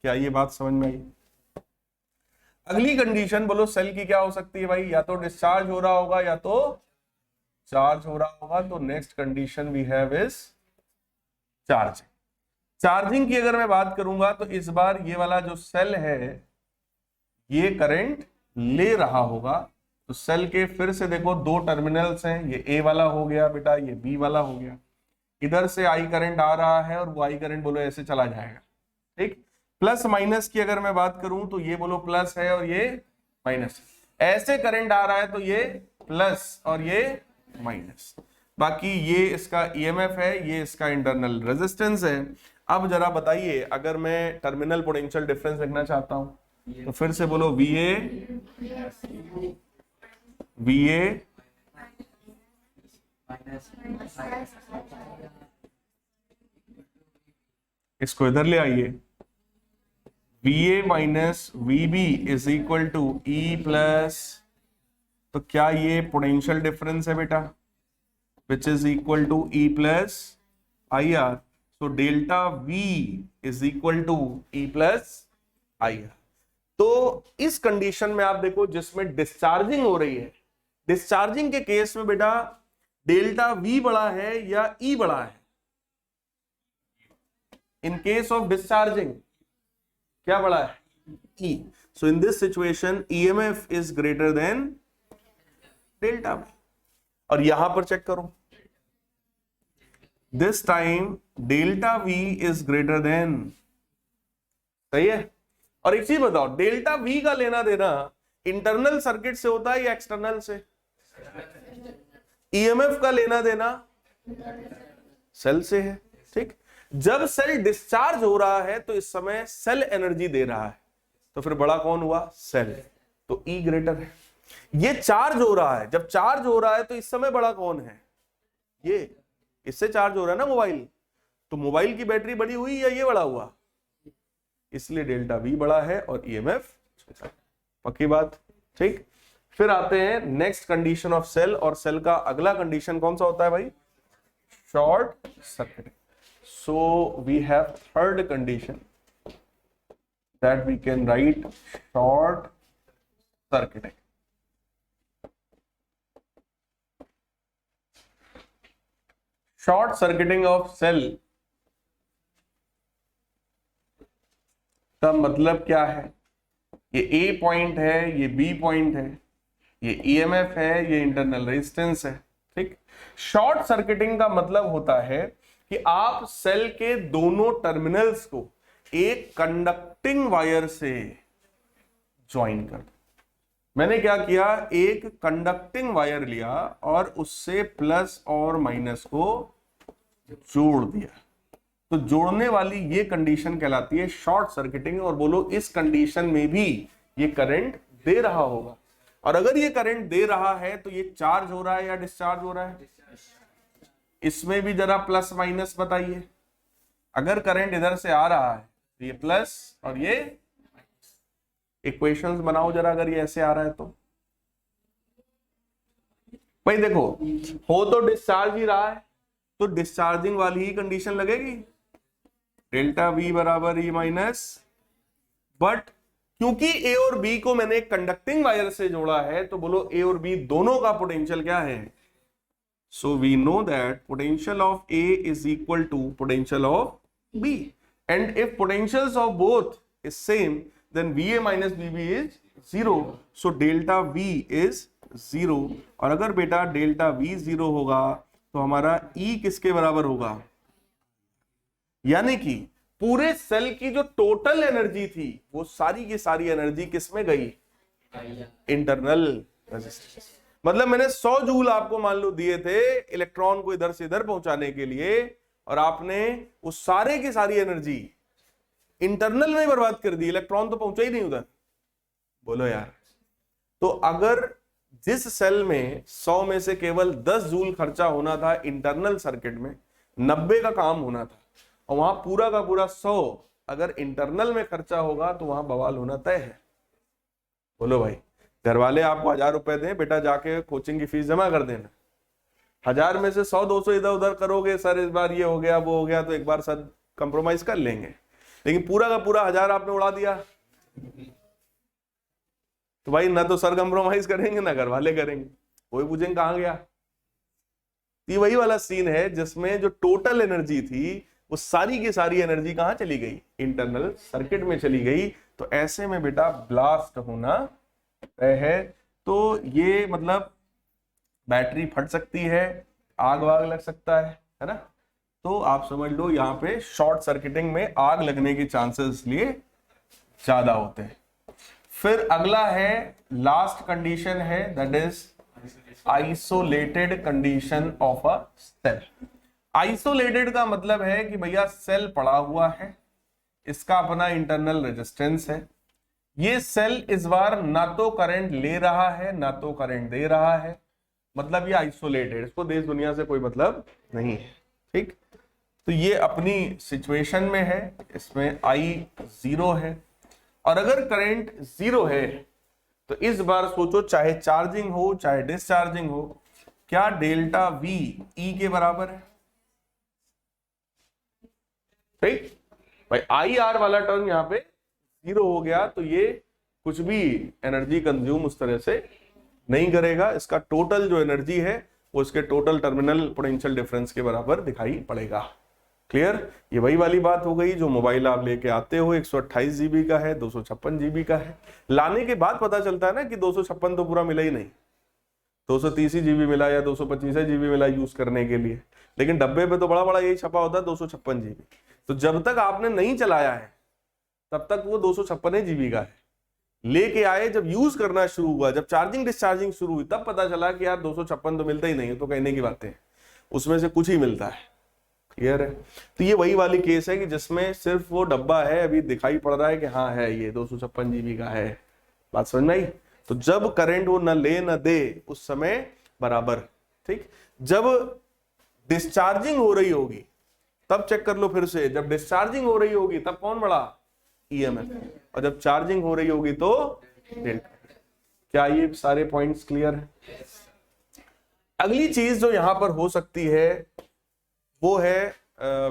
क्या ये बात समझ में आई? अगली कंडीशन बोलो सेल की क्या हो सकती है भाई, या तो डिस्चार्ज हो रहा होगा या तो चार्ज हो रहा होगा। तो next condition we have is charging. Charging की अगर मैं बात करूंगा तो इस बार ये वाला जो सेल है ये करंट ले रहा होगा। तो सेल के फिर से देखो दो टर्मिनल्स हैं, ये A वाला हो गया बेटा, ये B वाला हो गया। इधर से I करंट आ रहा है और वो I करंट बोलो ऐसे चला जाएगा। ठीक? प्लस माइनस की अगर मैं बात करूं तो ये बोलो प्लस है और ये माइनस, ऐसे करंट आ रहा है तो ये प्लस और ये माइनस। बाकी ये इसका EMF है, ये इसका इंटरनल रेजिस्टेंस है। अब जरा बताइए, अगर मैं टर्मिनल पोटेंशियल डिफरेंस लिखना चाहता हूं तो फिर से बोलो VA इसको इधर ले आइए, VA minus VB is equal to E plus, तो क्या ये पोटेंशियल डिफरेंस है बेटा, which is equal to E plus IR। तो delta V is equal to E plus IR। तो इस कंडीशन में आप देखो जिसमें डिस्चार्जिंग हो रही है, डिस्चार्जिंग के केस में बेटा डेल्टा V बड़ा है या E बड़ा है? इन केस ऑफ डिस्चार्जिंग क्या बड़ा है, E। So in this situation EMF is greater than delta V। और यहां पर चेक करो, this time delta V is greater than, सही है। और एक चीज बताओ, डेल्टा वी का लेना देना इंटरनल सर्किट से होता है या एक्सटर्नल से? ईएमएफ का लेना देना सेल से है, ठीक। जब सेल डिस्चार्ज हो रहा है तो इस समय सेल एनर्जी दे रहा है, तो फिर बड़ा कौन हुआ? सेल। तो ई ग्रेटर है। ये चार्ज हो रहा है, जब चार्ज हो रहा है तो इस समय बड़ा कौन है? ये, इससे चार्ज हो रहा है ना मोबाइल, तो मोबाइल की बैटरी बड़ी हुई या ये बड़ा हुआ? इसलिए डेल्टा वी बड़ा है और ईएमएफ छोटा। पक्की बात, ठीक। फिर आते हैं नेक्स्ट कंडीशन ऑफ सेल, और सेल का अगला कंडीशन कौन सा होता है भाई? Short circuiting. So we have third condition that we can write short circuiting. Short circuiting of cell का मतलब क्या है? ये ए पॉइंट है, ये बी पॉइंट है, ये ईएमएफ है, ये इंटरनल रेजिस्टेंस है, ठीक। शॉर्ट सर्किटिंग का मतलब होता है कि आप सेल के दोनों टर्मिनल्स को एक कंडक्टिंग वायर से ज्वाइन कर दो। मैंने क्या किया, एक कंडक्टिंग वायर लिया और उससे प्लस और माइनस को जोड़ दिया, तो जोड़ने वाली ये कंडीशन कहलाती है शॉर्ट सर्किटिंग। और बोलो इस कंडीशन में भी ये करंट दे रहा होगा, और अगर ये करंट दे रहा है तो ये चार्ज हो रहा है या डिस्चार्ज हो रहा है? इसमें भी जरा प्लस माइनस बताइए। अगर करंट इधर से आ रहा है तो ये प्लस और ये, इक्वेशंस बनाओ जरा, अगर ये ऐसे आ रहा है तो भाई देखो, हो तो डिस्चार्ज ही रहा है, तो डिस्चार्जिंग वाली ही कंडीशन लगेगी, डेल्टा वी बराबर ई माइनस। बट क्योंकि ए और बी को मैंने कंडक्टिंग वायर से जोड़ा है, तो बोलो ए और बी दोनों का पोटेंशियल क्या है? So we know that potential of A is equal to potential of B, and if potentials of both is same then V A minus B B is zero, so delta V is zero. और अगर बेटा delta we zero होगा तो हमारा ई किसके बराबर होगा? यानी कि पूरे सेल की जो टोटल एनर्जी थी वो सारी की सारी एनर्जी किस में गई? Internal resistance. मतलब मैंने 100 जूल आपको मान लो दिए थे इलेक्ट्रॉन को इधर से इधर पहुंचाने के लिए, और आपने उस सारे की सारी एनर्जी इंटरनल में बर्बाद कर दी, इलेक्ट्रॉन तो पहुंचा ही नहीं उधर। बोलो यार, तो अगर जिस सेल में 100 में से केवल 10 जूल खर्चा होना था इंटरनल सर्किट में, 90 का काम होना था, और वहां पूरा का पूरा 100 अगर इंटरनल में खर्चा होगा तो वहां बवाल होना तय है। बोलो भाई, घर वाले आपको 1000 रुपए दें, बेटा जाके कोचिंग की फीस जमा कर देना, 1000 में से 100-200 इधर उधर करोगे, सर इस बार ये हो गया वो हो गया, तो एक बार सर कंप्रोमाइज कर लेंगे, लेकिन पूरा का पूरा 1000 आपने उड़ा दिया तो भाई ना तो सर कंप्रोमाइज करेंगे ना घर वाले करेंगे, वही पूछेंगे कहां गया। ये वही वाला सीन है जिसमें जो टोटल एनर्जी थी वो सारी की सारी एनर्जी कहां चली गई? इंटरनल सर्किट में चली गई। तो ऐसे में बेटा ब्लास्ट होना तय है। तो ये मतलब बैटरी फट सकती है, आग वाग लग सकता है ना। तो आप समझ लो यहाँ पे शॉर्ट सर्किटिंग में आग लगने के चांसेस इसलिए ज्यादा होते हैं। फिर अगला है, लास्ट कंडीशन है, that is isolated condition of a cell. Isolated का मतलब है कि भैया सेल पड़ा हुआ है, इसका अपना इंटरनल रेजिस्टेंस है, ये सेल इस बार ना तो करंट ले रहा है ना तो करंट दे रहा है, मतलब ये आइसोलेटेड, इसको देश दुनिया से कोई मतलब नहीं है, ठीक। तो ये अपनी सिचुएशन में है, इसमें आई 0 है, और अगर करंट 0 है तो इस बार सोचो चाहे चार्जिंग हो चाहे डिस्चार्जिंग हो, क्या डेल्टा वी ई के बराबर है? ठीक भाई, आई आर वाला टर्म यहाँ पे 0 हो गया तो ये कुछ भी एनर्जी कंज्यूम उस तरह से नहीं करेगा, इसका टोटल जो एनर्जी है वो इसके टोटल टर्मिनल पोटेंशियल डिफरेंस के बराबर दिखाई पड़ेगा। क्लियर? ये वही वाली बात हो गई जो मोबाइल आप लेके आते हो 128 GB का है, 256 GB का है, लाने के बाद पता चलता है ना कि 256 तो पूरा मिला ही नहीं, 230 GB मिला या 225 GB मिला यूज करने के लिए, लेकिन डब्बे पे तो बड़ा बड़ा यही छपा होता है 256 जीबी। तो जब तक आपने नहीं चलाया है तब तक वो 256 जीबी का है। लेके आए, जब यूज करना शुरू हुआ, जब चार्जिंग डिस्चार्जिंग शुरू हुई, तब पता चला कि यार 256 तो मिलता ही नहीं है, तो कहने की बातें हैं, उसमें से कुछ ही मिलता है। क्लियर है? तो ये वही वाली केस है कि जिसमें सिर्फ वो डब्बा है, अभी दिखाई पड़ रहा है कि हाँ है, ये 256 जीबी का है। बात समझ में आई? तो जब करंट वो न ले न दे उस समय बराबर, ठीक। जब डिस्चार्जिंग हो रही होगी तब चेक कर लो फिर से, जब डिस्चार्जिंग हो रही होगी तब कौन बड़ा? ईएमएफ। और जब चार्जिंग हो रही होगी तो डेल्टा। क्या ये सारे पॉइंट्स क्लियर है? अगली चीज जो यहां पर हो सकती है वो है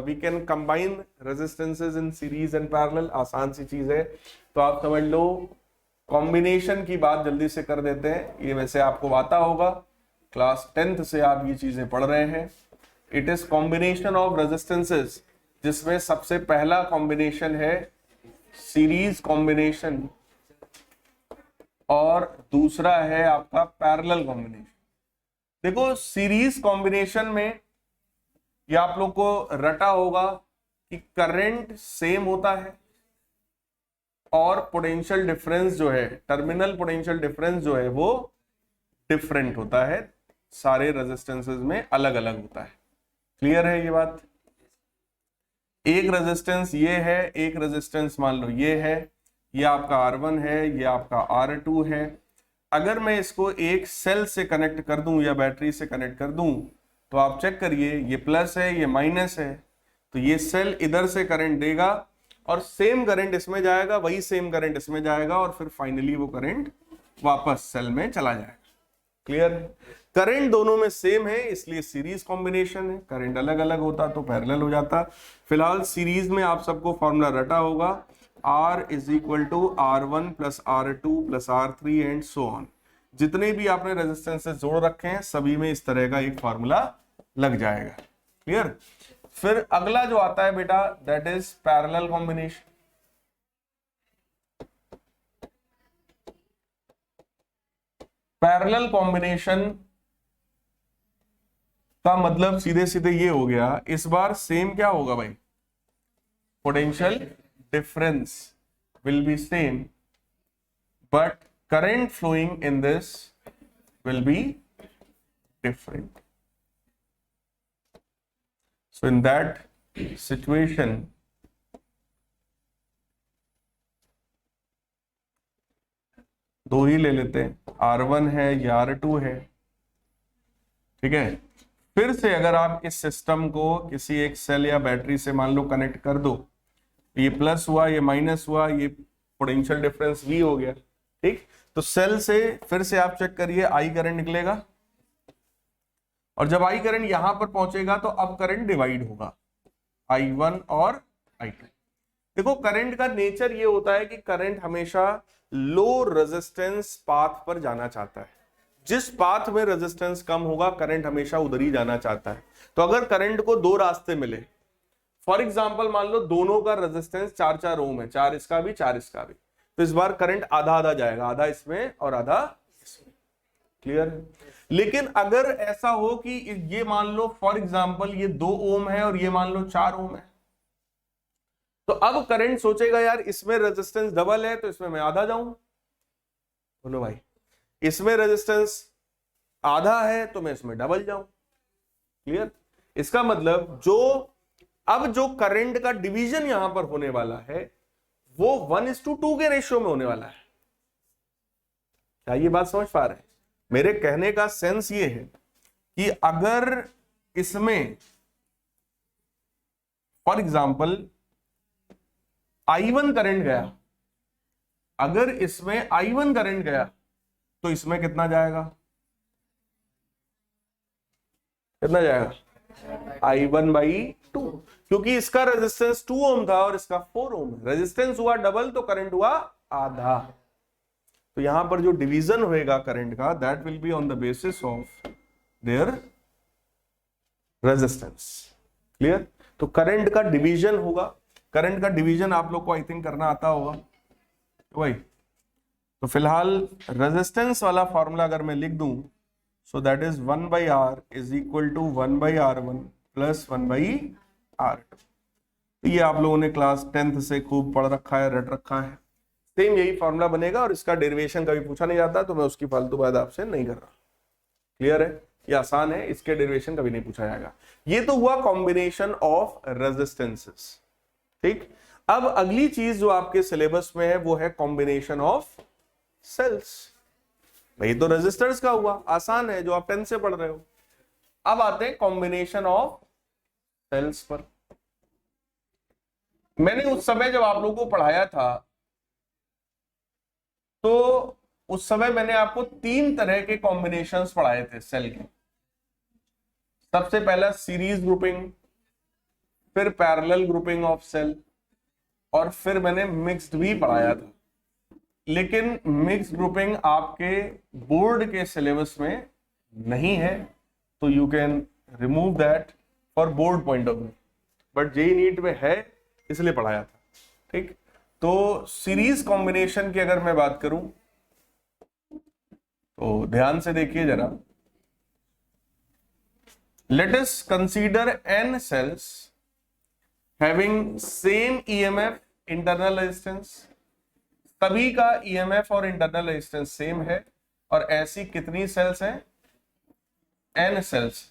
we can combine resistances in series and parallel. आसान सी चीज है, तो आप समझ लो कॉम्बिनेशन की बात जल्दी से कर देते हैं। ये वैसे आपको आता होगा, क्लास 10th से आप ये चीजें पढ़ रहे हैं। It is combination of resistances, जिसमें सबसे पहला कॉम्बिनेशन है सीरीज कॉम्बिनेशन और दूसरा है आपका पैरेलल कॉम्बिनेशन। देखो सीरीज कॉम्बिनेशन में ये आप लोग को रटा होगा कि करंट सेम होता है और पोटेंशियल डिफरेंस जो है, टर्मिनल पोटेंशियल डिफरेंस जो है वो डिफरेंट होता है, सारे रेजिस्टेंसेस में अलग अलग होता है। क्लियर है ये बात? एक रेजिस्टेंस ये है, एक रेजिस्टेंस मान लो ये है, ये आपका R1 है, ये आपका R2 है। अगर मैं इसको एक सेल से कनेक्ट कर दूं या बैटरी से कनेक्ट कर दूं, तो आप चेक करिए, ये प्लस है, ये माइनस है, तो ये सेल इधर से करंट देगा और सेम करंट इसमें जाएगा, वही सेम करंट इसमें जाएगा और फिर फाइनली वो करंट वापस सेल में चला जाएगा। क्लियर? करंट दोनों में सेम है इसलिए सीरीज कॉम्बिनेशन है, करंट अलग अलग होता तो पैरेलल हो जाता। फिलहाल सीरीज में आप सबको फॉर्मूला रटा होगा, R is equal to R1 plus R2 plus R3 and so on. जितने भी आपने रेजिस्टेंसेस जोड़ रखे हैं सभी में इस तरह का एक फॉर्मूला लग जाएगा। क्लियर? फिर अगला जो आता है बेटा that is parallel combination. Parallel combination का मतलब सीधे सीधे ये हो गया, इस बार सेम क्या होगा भाई? Potential difference will be same but current flowing in this will be different. So in that situation, दो ही ले लेते हैं, R1 है या R2 है। ठीक है, फिर से अगर आप इस सिस्टम को किसी एक सेल या बैटरी से मान लो कनेक्ट कर दो, ये प्लस हुआ, ये माइनस हुआ, ये पोटेंशियल डिफरेंस V हो गया। ठीक, तो सेल से फिर से आप चेक करिए, I करंट निकलेगा और जब I करंट यहां पर पहुंचेगा तो अब करंट डिवाइड होगा, I1 और I2। देखो करंट का नेचर ये होता है कि करंट हमेशा लो रेजिस्टेंस पाथ पर जाना चाहता है। जिस पाथ में रेजिस्टेंस कम होगा करंट हमेशा उधर ही जाना चाहता है। तो अगर करंट को दो रास्ते मिले, फॉर एग्जांपल मान लो दोनों का रेजिस्टेंस 4-4 ओम है, 4 इसका भी 4 इसका भी, तो इस बार करंट आधा आधा जाएगा, आधा इसमें और आधा इसमें। क्लियर है? लेकिन अगर ऐसा हो कि ये मान लो फॉर एग्जांपल ये 2 ओम है और ये मान लो 4 ओम है, तो अब करंट सोचेगा यार इसमें रेजिस्टेंस डबल है तो इसमें मैं आधा जाऊं। बोलो भाई, इसमें रेजिस्टेंस आधा है तो मैं इसमें डबल जाऊं। क्लियर? इसका मतलब जो करंट का डिवीजन यहां पर होने वाला है वो 1:2 के रेशियो में होने वाला है। क्या ये बात समझ पा रहे हैं? मेरे कहने का सेंस ये है कि अगर इसमें फॉर एग्जांपल I1 करंट गया, अगर इसमें I1 करंट गया तो इसमें कितना जाएगा? कितना जाएगा? I1/2, क्योंकि इसका रेजिस्टेंस 2 ओम था और इसका 4 ओम है। रेजिस्टेंस हुआ डबल तो करंट हुआ आधा। तो यहां पर जो डिवीजन होएगा करंट का, that will be on the basis of their resistance. Clear? तो करंट का डिवीजन होगा। करंट का डिवीजन आप लोग को आई थिंक करना आता होगा वही। तो फिलहाल रेजिस्टेंस वाला फॉर्मूला अगर मैं लिख दूं, so that is 1/R is equal to 1/R1 plus 1/r2। ये आप लोगों ने क्लास 10th से खूब पढ़ रखा है, रट रखा है। सेम यही फॉर्मूला बनेगा और इसका डेरिवेशन कभी पूछा नहीं जाता, तो मैं उसकी फालतू बात आपसे नहीं कर रहा। क्लियर है? ये आसान है, इसके डेरिवेशन कभी नहीं पूछा जाएगा। ये तो हुआ कॉम्बिनेशन ऑफ रेजिस्टेंसेस। ठीक, अब अगली चीज जो आपके सिलेबस में है वो है कॉम्बिनेशन ऑफ सेल्स। भाई तो रेजिस्टर्स का हुआ, आसान है, जो आप 10 से पढ़ रहे हो। अब आते हैं कॉम्बिनेशन ऑफ सेल्स पर। मैंने उस समय जब आप लोगों को पढ़ाया था तो उस समय मैंने आपको 3 तरह के कॉम्बिनेशंस पढ़ाए थे सेल के। सबसे पहला सीरीज ग्रुपिंग, फिर पैरेलल ग्रुपिंग ऑफ सेल, और फिर मैंने मिक्स्ड भी पढ़ाया था। लेकिन मिक्स ग्रुपिंग आपके बोर्ड के सिलेबस में नहीं है, तो you can remove that for board point of view, but JEE NEET में है इसलिए पढ़ाया था। ठीक, तो सीरीज कॉम्बिनेशन की अगर मैं बात करूं तो ध्यान से देखिए जरा। Late us consider n cells having same EMF, internal resistance. सभी का EMF और इंटरनल रेजिस्टेंस सेम है, और ऐसी कितनी सेल्स हैं? n cells.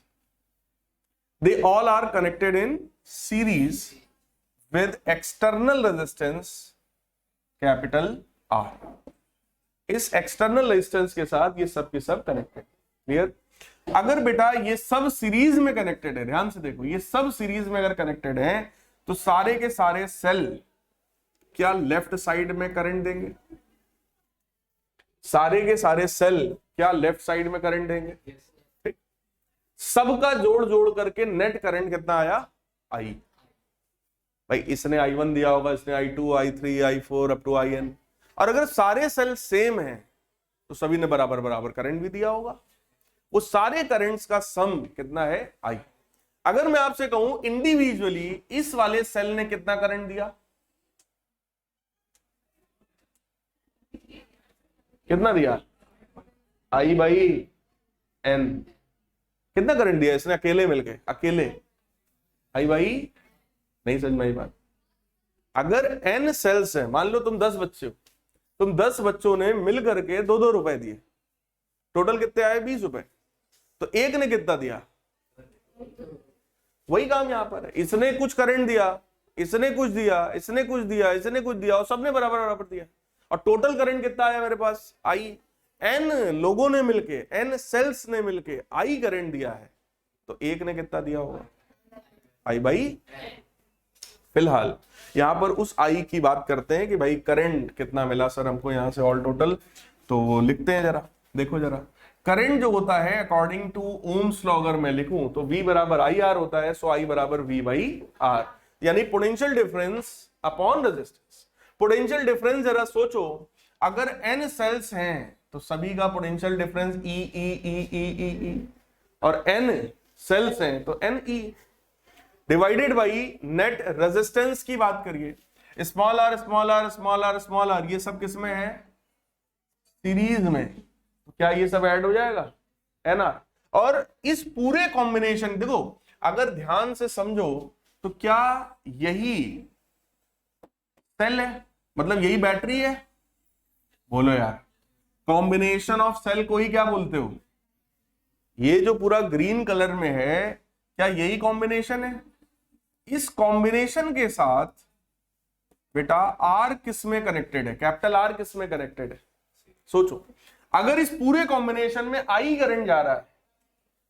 They all are connected in series with external resistance capital R। इस एक्सटर्नल रेजिस्टेंस के साथ ये सब के सब कनेक्टेड। क्लियर? अगर बेटा ये सब सीरीज में कनेक्टेड है, ध्यान से देखो, ये सब सीरीज में अगर कनेक्टेड है तो सारे के सारे सेल क्या लेफ्ट साइड में करंट देंगे? सारे के सारे सेल क्या लेफ्ट साइड में करंट देंगे? ठीक, सबका जोड़ जोड़ करके नेट करंट कितना आया? आई। भाई इसने I1 दिया होगा, इसने I2, I3, I4 up to IN, और अगर सारे सेल सेम हैं तो सभी ने बराबर बराबर करंट भी दिया होगा। वो सारे करंट्स का सम कितना है? I। अगर मैं आपसे कहूं इंडिविजुअली इस वाले सेल ने कितना करंट दिया? कितना दिया? I/N। कितना करंट दिया इसने अकेले मिलके? अकेले I/, नहीं समझ में आई बात? अगर n सेल्स है, मान लो तुम 10 बच्चे हो, तुम 10 बच्चों ने मिल करके 2-2 रुपए दिए, टोटल कितने आए? 20 रुपए। तो एक ने कितना दिया? वही काम यहां पर है, इसने कुछ करंट दिया, इसने कुछ दिया, इसने कुछ दिया, इसने कुछ दिया, और सबने बराबर बराबर दिया, और टोटल करंट कितना आया मेरे पास? आई। n लोगों ने मिलके, n सेल्स ने मिलके आई करंट दिया है, तो एक ने कितना दिया होगा? I/। फिलहाल यहां पर उस आई की बात करते हैं कि भाई करंट कितना मिला सर हमको यहां से ऑल टोटल, तो लिखते हैं जरा, देखो जरा। करंट जो होता है अकॉर्डिंग टू ओम्स लॉ अगर मैं लिखूं तो V बराबर IR होता है, सो I बराबर V/R, यानी potential difference upon resistance. Potential difference जरा सोचो, अगर n सेल्स हैं तो सभी का पोटेंशियल डिफरेंस E, और n सेल्स हैं तो NE, divided by net resistance की बात करिए, small r small r small r small r, ये सब किस में है? सीरीज में, तो क्या ये सब ऐड हो जाएगा? NR। और इस पूरे कॉम्बिनेशन देखो, अगर ध्यान से समझो तो क्या यही सेल है? मतलब यही बैटरी है? बोलो यार, कॉम्बिनेशन ऑफ सेल को ही क्या बोलते हो? ये जो पूरा ग्रीन कलर में है, क्या यही कॉम्बिनेशन है? इस कॉम्बिनेशन के साथ बेटा R किस में कनेक्टेड है? कैपिटल R किस में कनेक्टेड है? सोचो, अगर इस पूरे कॉम्बिनेशन में I करंट जा रहा है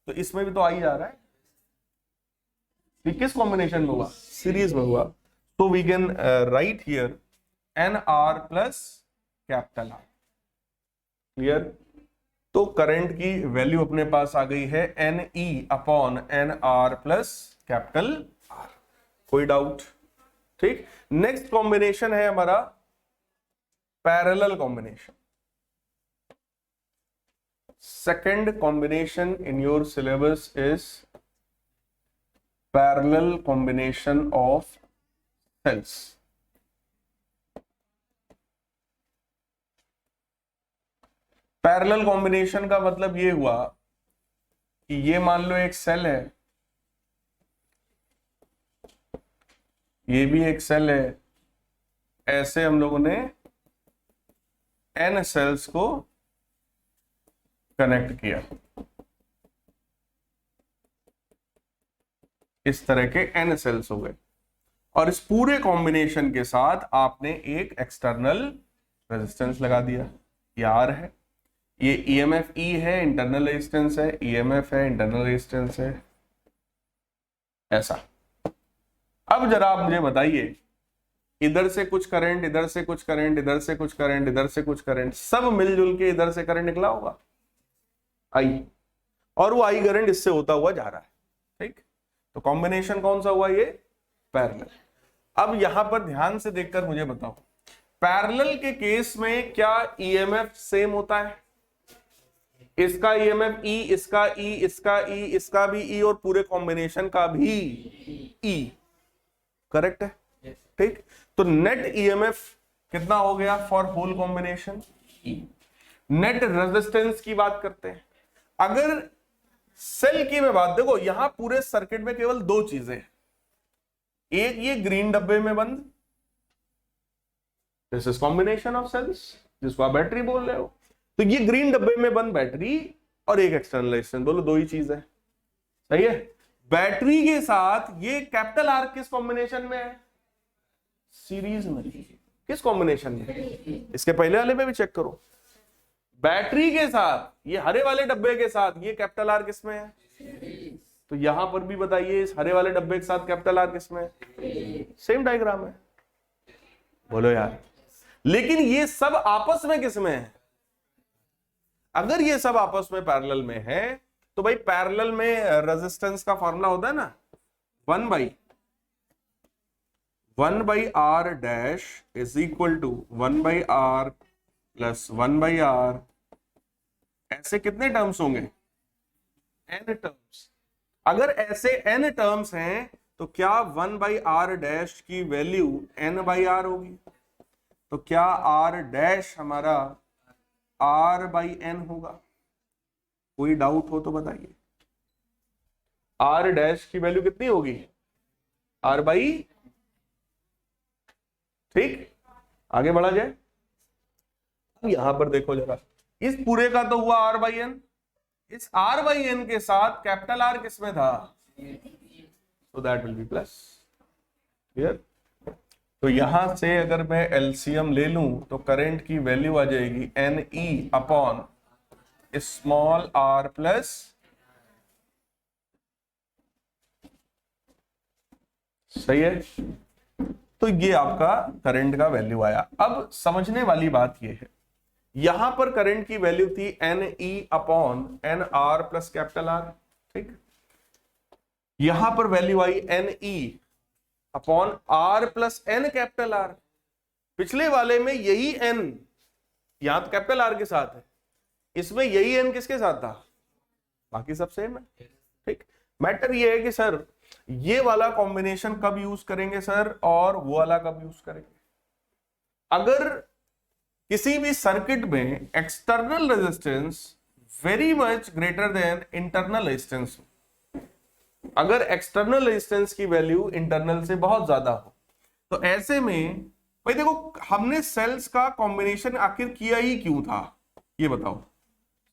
तो इसमें भी तो I जा रहा है। तो किस कॉम्बिनेशन में हुआ? सीरीज में हुआ। तो we can write here NR plus capital R। Clear? तो करंट की वैल्यू अपने पास आ गई है NE upon NR plus capital R। कोई डाउट? ठीक, नेक्स्ट कॉम्बिनेशन है हमारा parallel combination. Second combination in your syllabus is parallel combination of cells. Parallel combination का मतलब ये हुआ कि ये मान लो एक सेल है, ये भी एक सेल है, ऐसे हम लोगों ने n सेल्स को कनेक्ट किया, इस तरह के n सेल्स हो गए, और इस पूरे कॉम्बिनेशन के साथ आपने एक एक्सटर्नल रेजिस्टेंस लगा दिया, ये R है, ये EMF E है, इंटरनल रेजिस्टेंस है, EMF है, इंटरनल रेजिस्टेंस है, ऐसा। अब जरा आप मुझे बताइए, इधर से कुछ करंट, इधर से कुछ करंट, इधर से कुछ करंट, इधर से कुछ करंट, सब मिलजुल के इधर से करंट निकला होगा I, और वो I करंट इससे होता हुआ जा रहा है, ठीक। तो कॉम्बिनेशन कौन सा हुआ, ये पैरेलल। अब यहां पर ध्यान से देखकर मुझे बताओ, पैरेलल के केस में क्या EMF सेम होता है? इसका EMF E, इसका E, इसका E, इसका भी E, और पूरे कॉम्बिनेशन का भी E, करेक्ट है, ठीक। तो नेट EMF कितना हो गया for whole combination? E। Net resistance की बात करते हैं, अगर सेल की मैं बात, देखो यहां पूरे सर्किट में केवल दो चीजें हैं, एक ये ग्रीन डब्बे में बंद, this is combination of cells, जिसको आप बैटरी बोल रहे हो, तो ये ग्रीन डब्बे में बंद बैटरी और एक एक्सटर्नल रेजिस्टेंस, बोलो दो ही चीज है, सही है। बैटरी के साथ ये कैपिटल आर किस कॉम्बिनेशन में है? सीरीज में। किस कॉम्बिनेशन में? इसके पहले वाले में भी चेक करो, बैटरी के साथ ये हरे वाले डब्बे के साथ ये कैपिटल आर किस में है? तो यहां पर भी बताइए, इस हरे वाले डब्बे के साथ कैपिटल आर किस में है? सेम डायग्राम है, बोलो यार। लेकिन ये सब आपस में किस में है? अगर ये सब आपस में पैरेलल में है, तो भाई पैरेलल में रेजिस्टेंस का फॉर्मूला होता है ना, 1 by R dash is equal to 1 by R plus 1 by R। ऐसे कितने टर्म्स होंगे? n terms. अगर ऐसे n टर्म्स हैं तो क्या 1 by R डैश की वैल्यू n by R होगी? तो क्या R डैश हमारा R by n होगा? कोई डाउट हो तो बताइए, R डैश की वैल्यू कितनी होगी? R by, ठीक, आगे बढ़ा जाए। अब यहां पर देखो जरा, इस पूरे का तो हुआ R by n, इस R by n के साथ कैपिटल R किसमें था? तो that will B plus, clear. तो यहां से अगर मैं एलसीएम ले लूं तो करंट की वैल्यू आ जाएगी NE upon small r plus, सही है। तो ये आपका करंट का वैल्यू आया। अब समझने वाली बात ये है, यहां पर करंट की वैल्यू थी NE upon NR plus capital R, ठीक। यहां पर वैल्यू आई NE upon R plus N capital R। पिछले वाले में यही N, यहां तो कैपिटल R के साथ है, इसमें यही N किसके साथ था? बाकी सब सेम है, ठीक। मैटर ये है कि सर ये वाला कॉम्बिनेशन कब यूज करेंगे सर, और वो वाला कब यूज करेंगे? अगर किसी भी सर्किट में external resistance very much greater than internal resistance, अगर एक्सटर्नल रेजिस्टेंस की वैल्यू इंटरनल से बहुत ज्यादा हो, तो ऐसे में भाई देखो, हमने सेल्स का कॉम्बिनेशन आखिर किया ही क्यों था, ये बताओ।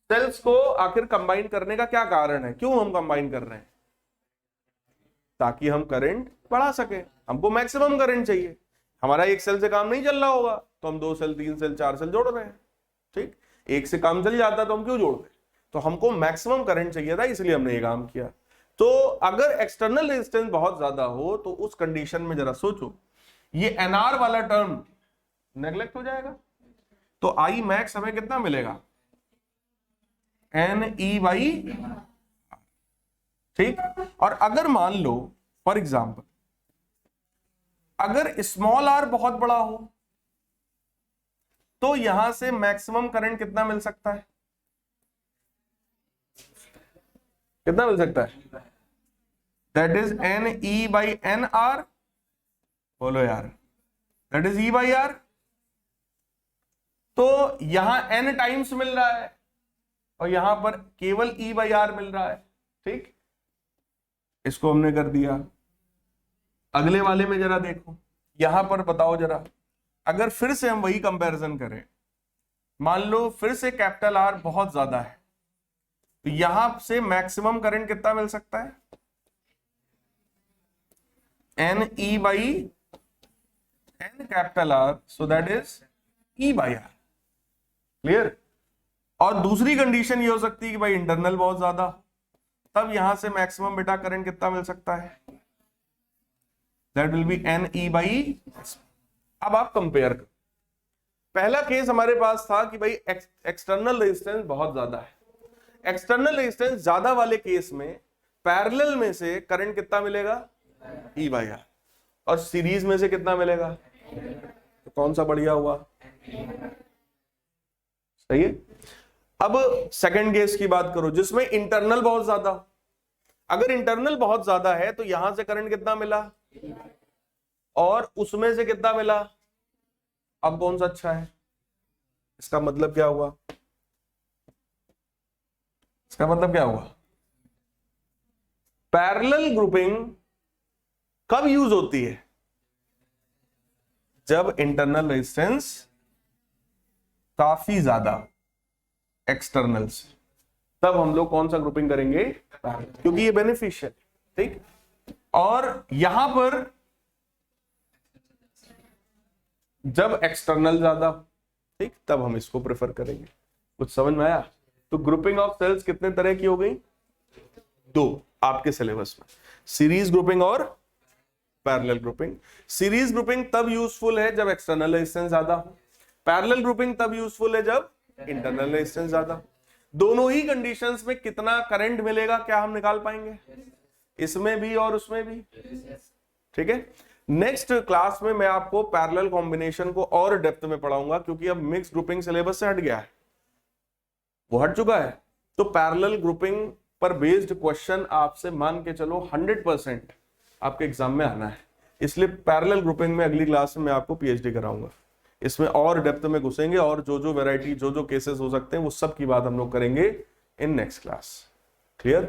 सेल्स को आखिर कंबाइन करने का क्या कारण है, क्यों हम कंबाइन कर रहे हैं? ताकि हम करंट बढ़ा सके, हमको मैक्सिमम करंट चाहिए। हमारा एक सेल से काम नहीं चल रहा होगा तो हम 2 सेल 3 सेल 4 सेल जोड़ रहे हैं, ठीक। एक से काम चल जाता तो हम क्यों जोड़ते? तो हमको मैक्सिमम करंट चाहिए था, इसलिए हमने ये काम किया। तो अगर एक्सटर्नल रेजिस्टेंस बहुत ज्यादा हो तो उस कंडीशन में जरा सोचो, ये NR वाला टर्म नेग्लेक्ट हो जाएगा, तो I मैक्स हमें कितना मिलेगा? NE बाई, ठीक। और अगर मान लो फॉर एग्जाम्पल, अगर स्मॉल r बहुत बड़ा हो तो यहां से मैक्सिमम करंट कितना मिल सकता है? कितना मिल सकता है? That is NE by NR, बोलो यार, that is E by R। तो यहां n टाइम्स मिल रहा है और यहां पर केवल E बाई R मिल रहा है, ठीक। इसको हमने कर दिया अगले वाले में जरा देखो, यहां पर बताओ जरा, अगर फिर से हम वही कंपैरिजन करें, मान लो फिर से कैपिटल आर बहुत ज्यादा है, तो यहां से मैक्सिमम करंट कितना मिल सकता है? N E by N capital R, so that is E by R. Clear? और दूसरी कंडीशन ये हो सकती है कि भाई इंटरनल बहुत ज्यादा, तब यहां से मैक्सिमम बेटा करंट कितना मिल सकता है? That will be N E by. अब आप कंपेयर करो, पहला केस हमारे पास था कि भाई एक्सटर्नल रेजिस्टेंस बहुत ज्यादा है, एक्सटर्नल रेजिस्टेंस ज्यादा वाले केस में पैरेलल में से करंट कितना मिलेगा? ई बाई आर। और सीरीज में से कितना मिलेगा? तो कौन सा बढ़िया हुआ? सही है। अब सेकंड केस की बात करो जिसमें इंटरनल बहुत ज्यादा, अगर इंटरनल बहुत ज्यादा है तो यहां से करंट कितना मिला और उसमें से कितना मिला? अब कौन सा अच्छा है? इसका मतलब क्या हुआ? इसका मतलब क्या हुआ? पैरेलल ग्रुपिंग कब यूज होती है? जब इंटरनल रेजिस्टेंस काफी ज्यादा एक्सटर्नल से, तब हम लोग कौन सा ग्रुपिंग करेंगे? क्योंकि ये बेनिफिशियल। ठीक, और यहां पर जब एक्सटर्नल ज्यादा, ठीक, तब हम इसको प्रेफर करेंगे। कुछ समझ में आया? तो ग्रुपिंग ऑफ सेल्स कितने तरह की हो गई? दो आपके सिलेबस में, सीरीज ग्रुपिंग और पैरेलल ग्रुपिंग। सीरीज ग्रुपिंग तब यूजफुल है जब एक्सटर्नल रेजिस्टेंस ज्यादा हो, पैरेलल ग्रुपिंग तब यूजफुल है जब इंटरनल रेजिस्टेंस ज्यादा। दोनों ही कंडीशंस में कितना करंट मिलेगा क्या हम निकाल पाएंगे? इसमें भी और उसमें भी। ठीक है, नेक्स्ट क्लास में मैं आपको पैरेलल कॉम्बिनेशन को और डेप्थ में पढ़ाऊंगा, क्योंकि अब मिक्स ग्रुपिंग सिलेबस से हट गया है, वो हट चुका है। तो पैरेलल ग्रुपिंग पर बेस्ड क्वेश्चन आपसे मान के चलो 100% आपके एग्जाम में आना है, इसलिए पैरेलल ग्रुपिंग में अगली क्लास में मैं आपको पीएचडी कराऊंगा। इसमें और डेप्थ में घुसेंगे और जो जो वैरायटी, जो जो केसेस हो सकते हैं वो सब की बात हम लोग करेंगे इन नेक्स्ट क्लास। क्लियर?